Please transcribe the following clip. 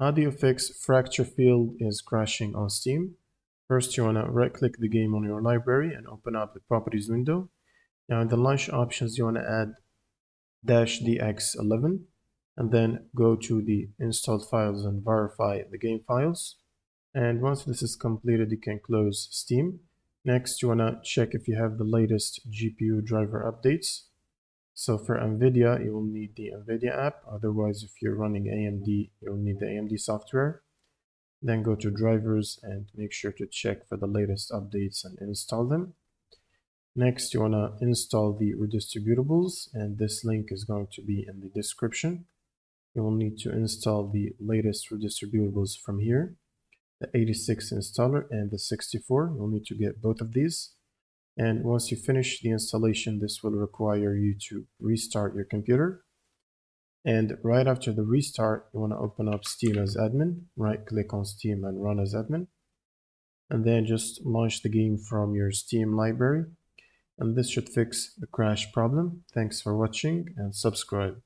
How do you fix Fracture Field is crashing on Steam? First, you want to right-click the game on your library and open up the Properties window. Now in the launch options, you want to add -DX11 and then go to the installed files and verify the game files. And once this is completed, you can close Steam. Next, you want to check if you have the latest GPU driver updates. So for NVIDIA, you will need the NVIDIA app. Otherwise, if you're running AMD, you'll need the AMD software. Then go to drivers and make sure to check for the latest updates and install them. Next, you want to install the redistributables, and this link is going to be in the description. You will need to install the latest redistributables from here, the 86 installer and the 64. You'll need to get both of these. And once you finish the installation, this will require you to restart your computer. And right after the restart, you want to open up Steam as admin, right-click on Steam and run as admin. And then just launch the game from your Steam library. And this should fix the crash problem. Thanks for watching and subscribe.